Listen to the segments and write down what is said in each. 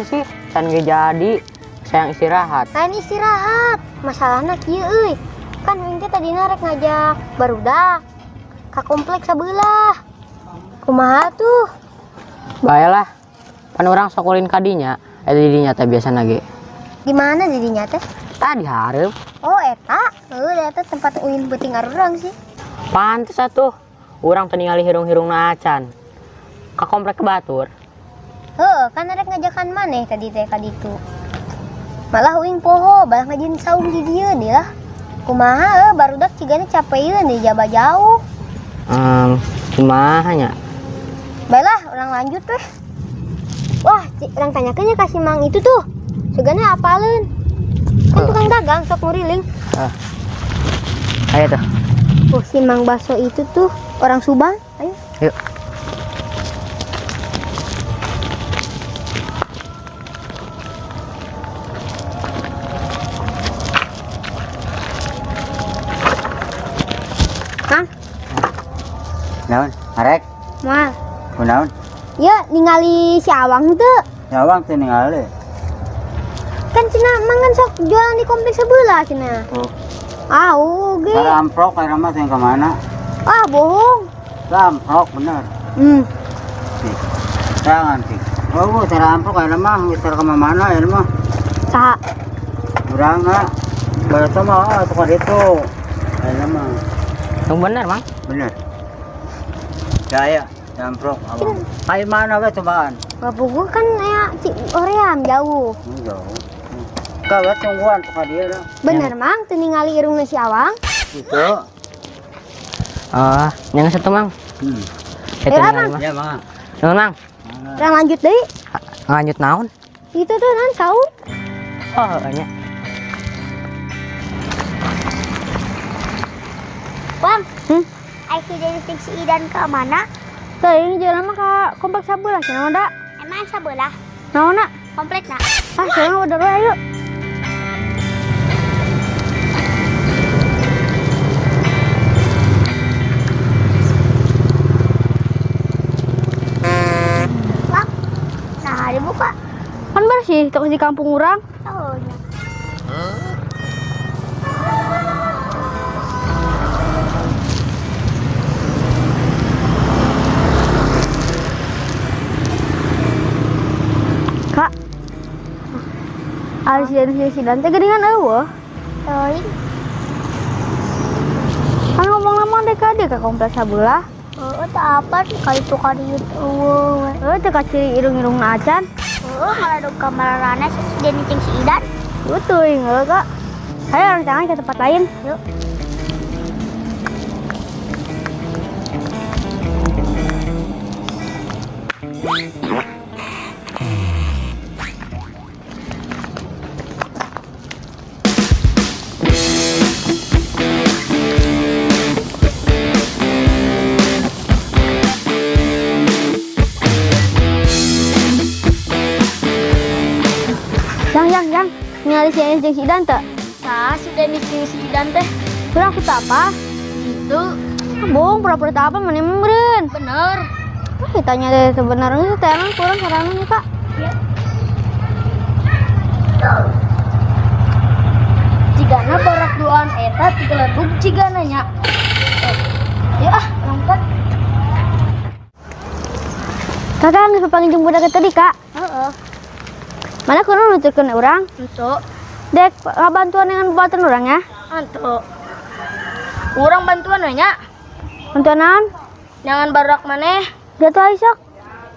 naon sih? Can ge jadi. Sayang istirahat. Lain istirahat. Masalahna kieu euy. Kan Wing teh tadina rek ngajak barudak ka kompleks sebelah. Kumaha tuh? Baiklah. Pan urang sok ulin kadinya. Eta didinya teh biasana ge. Di mana didinya teh? Tadi hareup. Oh eta. Eta tempat ulin beuting arurang sih. Pantes atuh. Urang teu ningali hirung-hirungna acan. Ka komplek Batur. Heuh, kan rek ngajakan maneh tadi teh ka ditu. Malah uing poho, balah ngajin saung di dieu deui lah. Kumaha barudak cigana capeun di jaba jauh. Kumaha nya? Baiklah, orang lanjut weh. Wah, orang tanyakeun nya ka si Mang itu tuh. Sugana apaleun. Kan tukang dagang sok nguriling. Ayo tuh. Oh, si Mang Baso itu tuh orang Subang. Ayo. Yuk. Kang, naon arek moal. kunaon Ya, ningali si Awang teu. nyawang teh ningali Kan cenah Mang kan sok jualan di kompleks sebelah cenah. tuh Ah, oge. cara amprok kayak mah teh kemana Ah, bohong. amprok bener nih jangan sih oh cara amprok kayak mah ngisar ke mana ya mah Saha? urang nggak baru tuh mah tukar itu kayak mah Yang bener, Mang. bener saya amprok abang kayak mana we cobaan Bapugu kan aya Oream jauh. jauh kawat tungguan tukar dia lah Bener, Mang, teu ningali irungna si Awang. itu Yang satu, Mang. Itu Apa, ningali Mang? mah. ya mah Nuhun, Mang. Orang lanjut deui. Lanjut naon? Itu tuh nan saung. Oh, nya. Wang, Aiki dari si Idan ke mana? Teh ini jalan mah ka kompleks sabelah cenah da. Emang sebelah Naonna? komplek nak? Ah, sekarang udah we ayo. Wang, nah dibuka. Kan bersih toko di kampung urang. Oh, ya. Kak. Ari si dan teh geuningan eueuh. Teuing. Kan ngomong lama deh ka dia ka kompleks sabelah. Oh, tak apa sih kali itu kali itu. Teh ka ciri irung-irungna acan. Oh, malah do kamar rana si dia nicing si Idan. Betul inget Kak. Ayo orang tangan ke tempat lain. Yuk. Yang ningali si Enis jeung si Idan teh. Nah, si Denis jeung si Idan teh. Kurang aku tak apa? Itu Bohong pura-pura tak apa mana meureun. bener. Ditanya deh sebenarnya itu teh emang kurang sarana nih Kak. Cigana barak duaan eta tigeledug cigana nya. Ya ah, lompat. Kakak geus papanggih budak tadi Kak. Heeh. Mana kurang nuturkeun urang? Untuk Dek ngabantuan dengan buatan urang ya. Anto. Urang bantuan we nya. Bantuan naon? Jangan barak maneh. Jatuh Aisyok.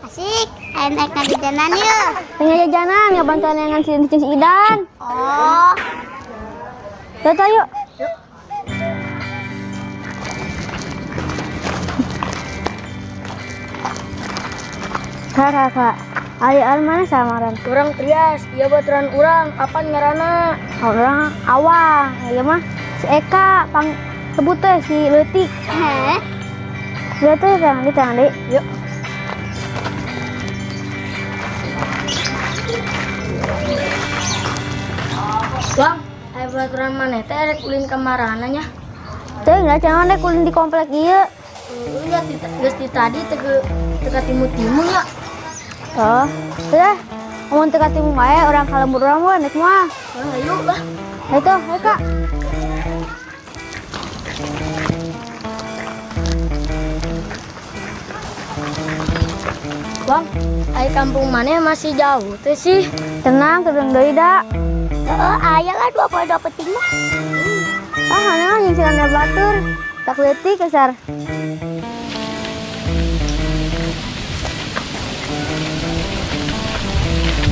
Asik, ayo naik na di jalan yuk. Pengen jajanan ya bantuan dengan si Idan. Oh, Jatuh yuk. Kak. Ari mana samaran? urang Trias, ieu baturan urang, apa ngaranna? Orang Awang, ya mah si Eka sebut teh si Leutik. Heh. Lihat tuh jangan deh. Yuk. Bang, ayo baturan maneh teh rek ulin ka marana nya. Teh nggak jangan deh kulin di komplek ieu. Geus di tadi teu ka timu-timu nya. Oh, udah. Mau teka timung wae orang kalembur orang mah nek mah. Ayo lah. Itu, ayo Kak. Bang, ai kampung mana masih jauh tuh sih? Tenang, kedeng deui da. Aya lah 20 peting mah. Ah, hanya yang silana batur. Tak leutik kasar.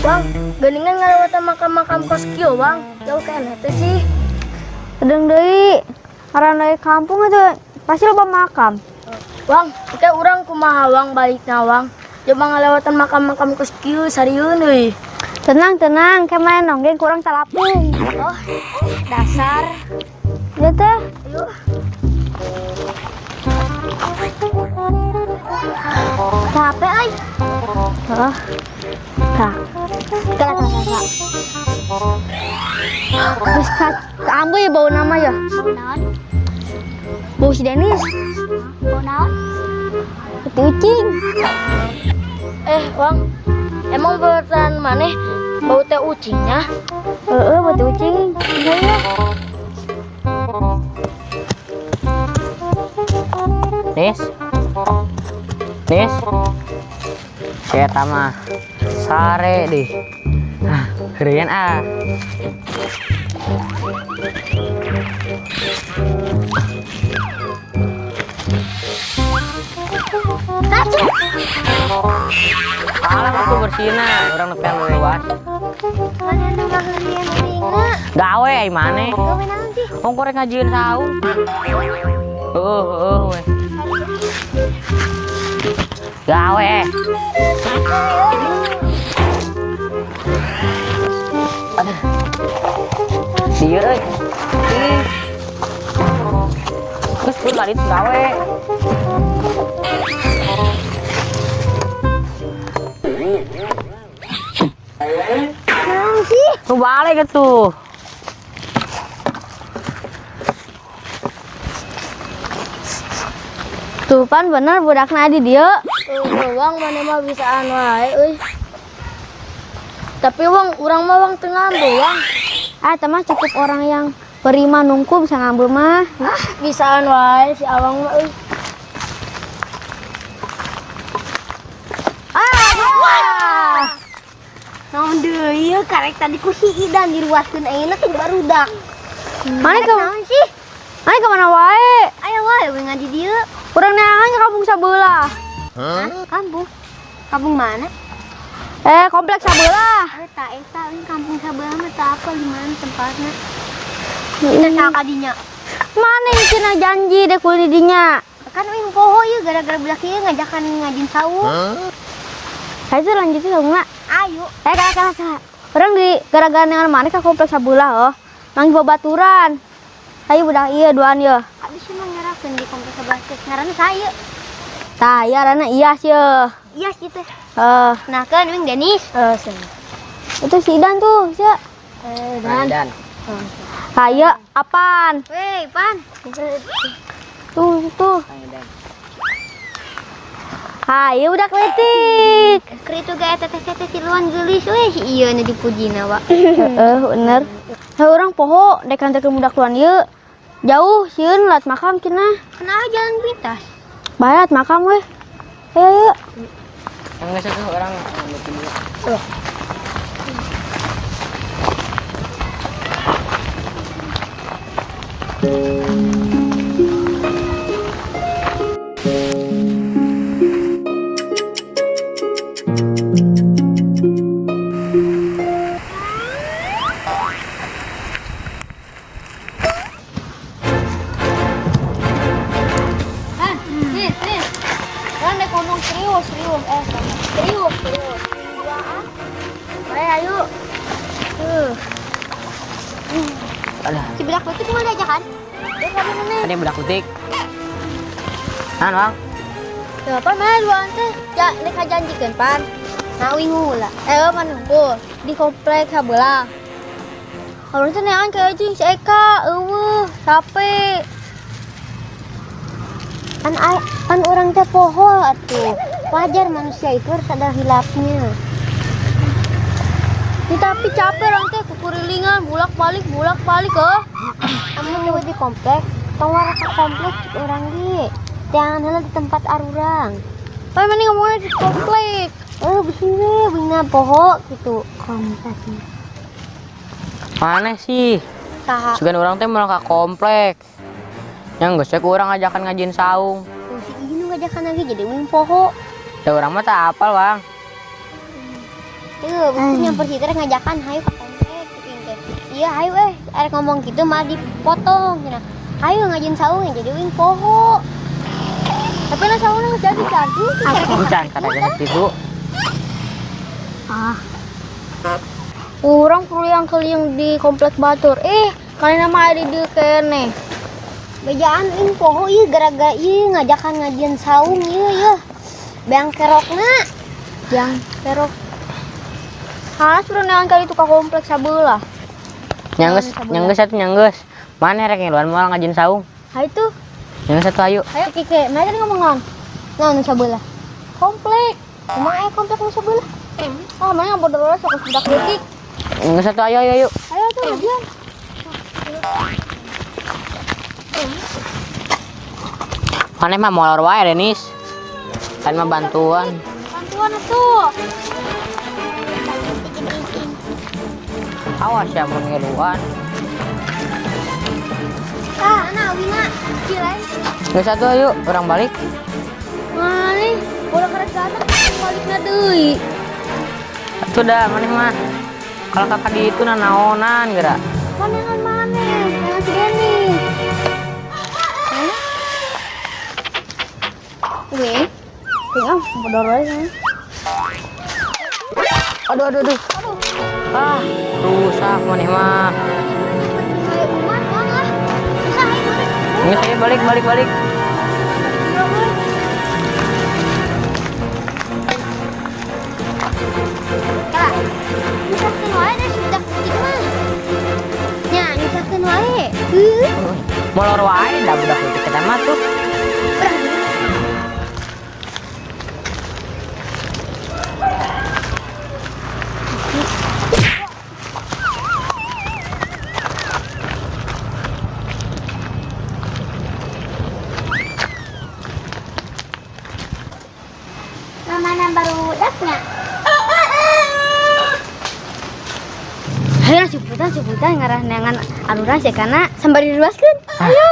Bang, geningan ngalawatan makam-makam kos kieu, Bang. Jauh kene teh sih. Kedeng deui. Karena dari kampung itu pasti loba makam. Bang, kita urang kumaha Bang balikna Bang. Coba ngalawatan makam-makam kos kieu sarieun deui. Tenang, tenang, kemain nonggeng kurang talapung. Oh, dasar. Ya teh. Ayo. Capek ay. Oh. Kak. Kak. Terus kak, ambu ya bau nama ya? Naon? Bau si Denis. Naon? Peti ucing. Bang. Emang buatan maneh bau teh ucingnya? Peti ucing. Iya ya. Nis. Nis. Saya mah sare deh. Ah, keren ah. Alam aku bersihna, orang nepian lewat. Mana nu ngaheulian uringna? Gawe ai maneh. Gawe naon sih? Wong korek ngajieun saung. Weh. Gawe. Aduh. Dieu euy. Geus pun balik gawe. Naon sih? Nu balik atuh. Tuh pan bener budakna di dieu. Bang, mana mah bisaan wae euy. Tapi Bang, urang mah Bang teu ngambil Bang. Ah, teh mah cukup orang yang berima nungku bisa ngambil mah. Bisaan wae si Awang mah euy. Naon deui karek tadi ku si Idan diruaskeun ayeuna teh barudak. Mana ke Naon sih? mana kemana wae? Aya wae we ngadi dieu. Urang neangan ke kampung sabelah. Kampung. Kampung mana? Kompleks sabelah. Eta ini kampung sabelah mah teu apa di mana tempatna. Kita sak kadinya. Mana yang cina janji deh kulit dinya? Kan wing poho ieu gara-gara belah kieu ngajakan ngajin saung. Ayo lanjutin dong nak. Ayo. Kak. Orang di gara-gara dengan mana ke kompleks sabelah oh. Manggil babaturan. Ayo budak iya duaan ya. Abis mah ngarakeun di kompleks sabelah teh ngaranna saya. Tah, ya rana iya sih. Iya sih teh. Nah, Kan wing Denis. itu si Idan tuh, sih. Dan. Ayo, apaan? Weh, Pan. Tuh. Ayo udah kletik. Kritu ga eta teh tiluan geulis we si ieu nu dipujina wa. Bener. Orang poho dek kantor ke budak tuan ieu. Jauh sieun lat makam cenah. Kenapa jalan pintas? Bayat makam weh. Ayo. Yang geus tuh orang Kan dek ngomong serius. Serius. Bae ayo. Aduh, Si bedak putih kumaha diajakan? Dia kami mana? ada budak putih. Bang. Ya apa mah luan teh? Ya nek janjikeun Pan. Ngawing heula. Manungku di komplek sabelah. Kalau teh neangan ke jeung si Eka, capek. Kan orang teh poho atuh. Wajar manusia itu harus ada hilafnya. Tapi capek orang teh kukurilingan bolak-balik oh. Kamu nyewa di komplek, tong warga komplek orang di. Jangan heula di tempat arurang. Tapi mending ngomongnya di komplek. Oh, begini, bina poho gitu. Komplek. Mana sih? Saha. Segan orang teh mau ke komplek. Yang geus orang ngajakan ngajin saung. Tuh si Ihin ngajakan lagi jadi wing poho. Da urang mah tak apal, Bang. Tuh, yang persiter ngajakan hayu ke komplek gitu teh. Iya, hayu arek ngomong gitu malah dipotong cenah. Hayu ngajin saung jadi wing poho. Tapi lah sauna jadi Encan karena itu. Orang perlu yang keliling di komplek Batur. Kalian nama ada di kene. Bejaan ing poho ieu gara-gara ieu ngajakan ngajian saung ieu. Beang kerokna. Yang terok. Sudah neangan kali itu ke komplek sabelah. Nyanggeus satu nyanggeus. Mana rek ngiluan moal ngajin saung? Ha itu. Nyanggeus satu ayo. Ayo Kike, mana tadi ngomong naon? Nah, nu sabelah. Komplek. Emang komplek nu sabelah? Mana bodoh bodoh sok sedak detik. Nyanggeus satu ayo. Ayo tuh, Dian. Mana mah molor wae Denis. Kan mah bantuan. Bantuan tuh. Awas ya mun ngiluan. Anak Wina, kirain. Nyanggeus satu ayo, orang balik. Mana? Bola kerja anak baliknya deui. Atuh dah maneh mah. Kalau kakak di itu naonan geura. Panengan mana? Yang si Deni. Wih, tinggal bodoh kan? Aduh. Rusak maneh mah. Ayo kumat lah. Bisa ayo. Ini saya balik. Kak, nyusahkeun wae deh sudah gitu mah. Nya, nyusahkeun wae. Molor wae dah budak itu kita mah tuh. Mana baru udaknya? Ayo sebutan ngarah neangan arurang sih karena sembari diluaskeun. Ayo.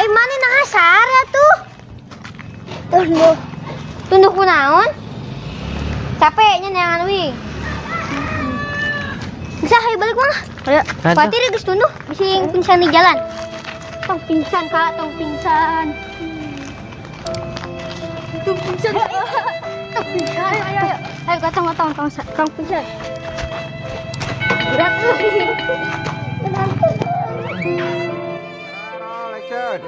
Mana nahasar ya tuh? Tunduk kunaon? Capeknya neangan wing. Bisa hayu balik mah. Ayo. Aduh. Fatir geus tunduk bising pingsan di jalan. Tong pingsan Kak, tong pingsan. Tong pingsan. Tong pingsan. Ayo. Ayo tong pingsan. Berat tuh. Action.